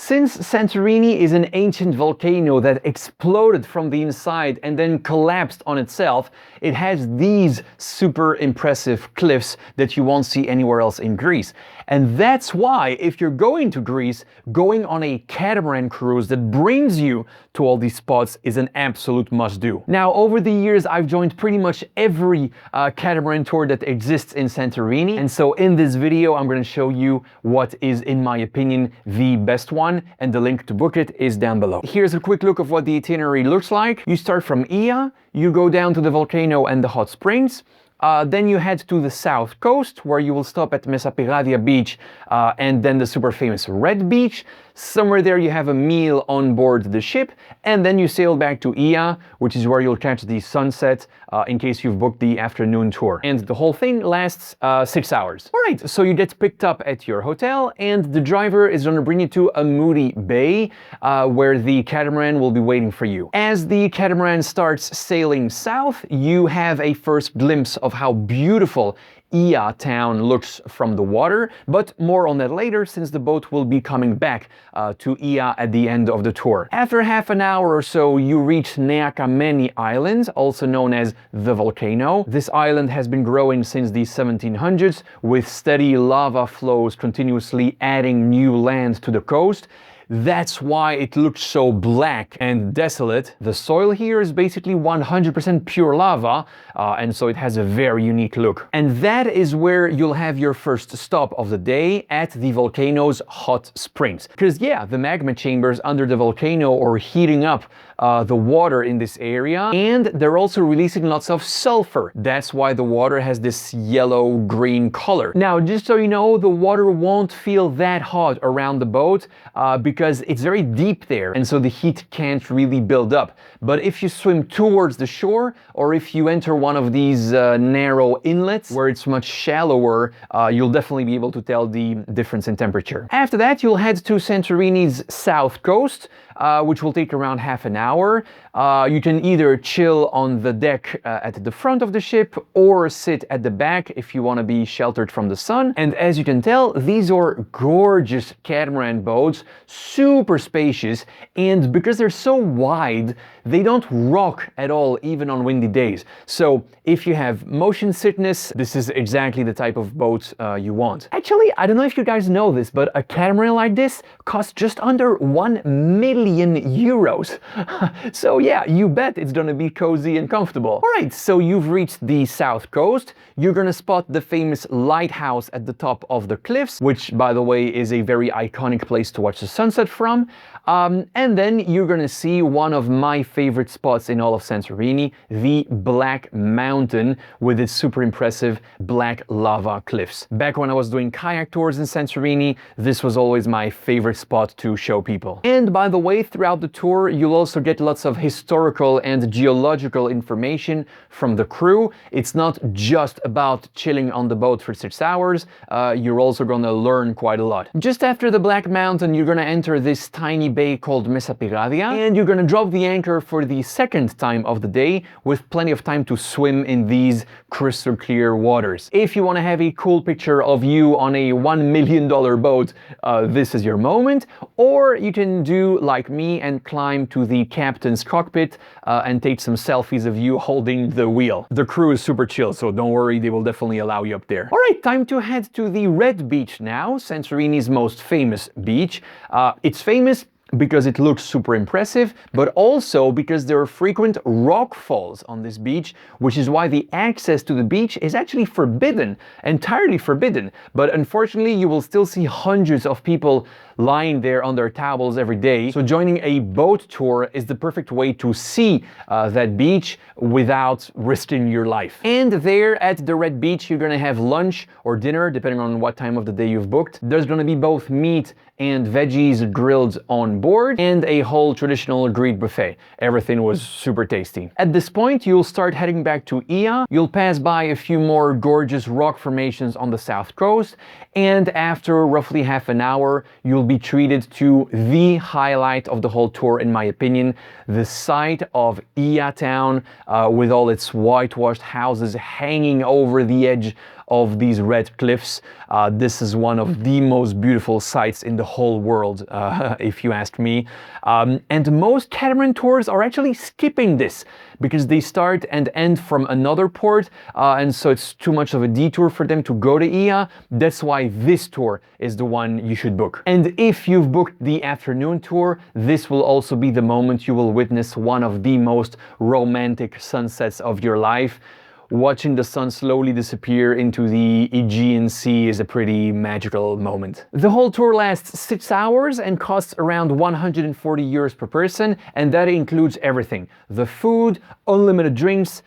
Since Santorini is an ancient volcano that exploded from the inside and then collapsed on itself, it has these super impressive cliffs that you won't see anywhere else in Greece. And that's why, if you're going to Greece, going on a catamaran cruise that brings you to all these spots is an absolute must-do. Now, over the years, I've joined pretty much every catamaran tour that exists in Santorini. And so in this video, I'm going to show you what is, in my opinion, the best one. And the link to book it is down below. Here's a quick look of what the itinerary looks like. You start from Ia, you go down to the volcano and the hot springs. Then you head to the south coast, where you will stop at Mesapiradia beach and then the super famous Red Beach. Somewhere there you have a meal on board the ship, and then you sail back to Ia, which is where you'll catch the sunset in case you've booked the afternoon tour. And the whole thing lasts 6 hours. All right, so you get picked up at your hotel, and the driver is going to bring you to a moody bay where the catamaran will be waiting for you. As the catamaran starts sailing south, you have a first glimpse of how beautiful Ia town looks from the water, but more on that later, since the boat will be coming back to Ia at the end of the tour. After half an hour or so, you reach Neakameni Island, also known as the Volcano. This island has been growing since the 1700s, with steady lava flows continuously adding new land to the coast. That's why it looks so black and desolate. The soil here is basically 100% pure lava, and so it has a very unique look. And that is where you'll have your first stop of the day, at the volcano's hot springs. Because yeah, the magma chambers under the volcano are heating up the water in this area, and they're also releasing lots of sulfur. That's why the water has this yellow-green color. Now, just so you know, the water won't feel that hot around the boat because it's very deep there, and so the heat can't really build up. But if you swim towards the shore, or if you enter one of these narrow inlets where it's much shallower, you'll definitely be able to tell the difference in temperature. After that, you'll head to Santorini's south coast, which will take around half an hour. You can either chill on the deck at the front of the ship, or sit at the back if you want to be sheltered from the sun. And as you can tell, these are gorgeous catamaran boats, super spacious, and because they're so wide, they don't rock at all, even on windy days. So if you have motion sickness, this is exactly the type of boat you want. Actually, I don't know if you guys know this, but a catamaran like this costs just under 1 million euros. So yeah, you bet it's gonna be cozy and comfortable. All right, so you've reached the south coast. You're gonna spot the famous lighthouse at the top of the cliffs, which, by the way, is a very iconic place to watch the sunset from. And then you're gonna see one of my favorite spots in all of Santorini, the Black Mountain, with its super impressive black lava cliffs. Back when I was doing kayak tours in Santorini, this was always my favorite spot to show people. And by the way, throughout the tour, you'll also get lots of historical and geological information from the crew. It's not just about chilling on the boat for 6 hours, you're also gonna learn quite a lot. Just after the Black Mountain, you're gonna enter this tiny bay called Mesapiradia, and you're gonna drop the anchor for the second time of the day, with plenty of time to swim in these crystal clear waters. If you want to have a cool picture of you on a $1 million boat, this is your moment. Or you can do like me and climb to the captain's cockpit and take some selfies of you holding the wheel. The crew is super chill, so don't worry, they will definitely allow you up there. All right, time to head to the Red Beach now, Santorini's most famous beach. It's famous because it looks super impressive, but also because there are frequent rock falls on this beach, which is why the access to the beach is actually forbidden, entirely forbidden. But unfortunately, you will still see hundreds of people lying there on their towels every day. So joining a boat tour is the perfect way to see that beach without risking your life. And there at the Red Beach, you're gonna have lunch or dinner, depending on what time of the day you've booked. There's gonna be both meat and veggies grilled on board, and a whole traditional Greek buffet. Everything was super tasty. At this point, you'll start heading back to Ia. You'll pass by a few more gorgeous rock formations on the south coast, and after roughly half an hour, you'll be treated to the highlight of the whole tour, in my opinion, the sight of Ia town with all its whitewashed houses hanging over the edge of these red cliffs. This is one of the most beautiful sights in the whole world, if you ask me. And most catamaran tours are actually skipping this because they start and end from another port, and so it's too much of a detour for them to go to Ia. That's why this tour is the one you should book. And if you've booked the afternoon tour, this will also be the moment you will witness one of the most romantic sunsets of your life. Watching the sun slowly disappear into the Aegean Sea is a pretty magical moment. The whole tour lasts 6 hours and costs around 140 euros per person, and that includes everything: the food, unlimited drinks,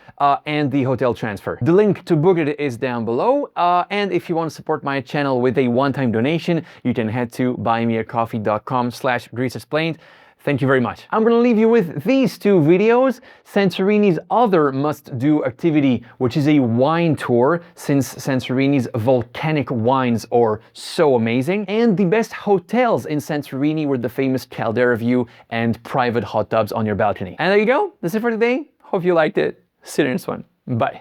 and the hotel transfer. The link to book it is down below, and if you want to support my channel with a one-time donation, you can head to buymeacoffee.com/GreeceExplained. Thank you very much. I'm gonna leave you with these two videos: Santorini's other must-do activity, which is a wine tour, since Santorini's volcanic wines are so amazing, and the best hotels in Santorini with the famous caldera view and private hot tubs on your balcony. And there you go, that's it for today. Hope you liked it. See you in the next one. Bye.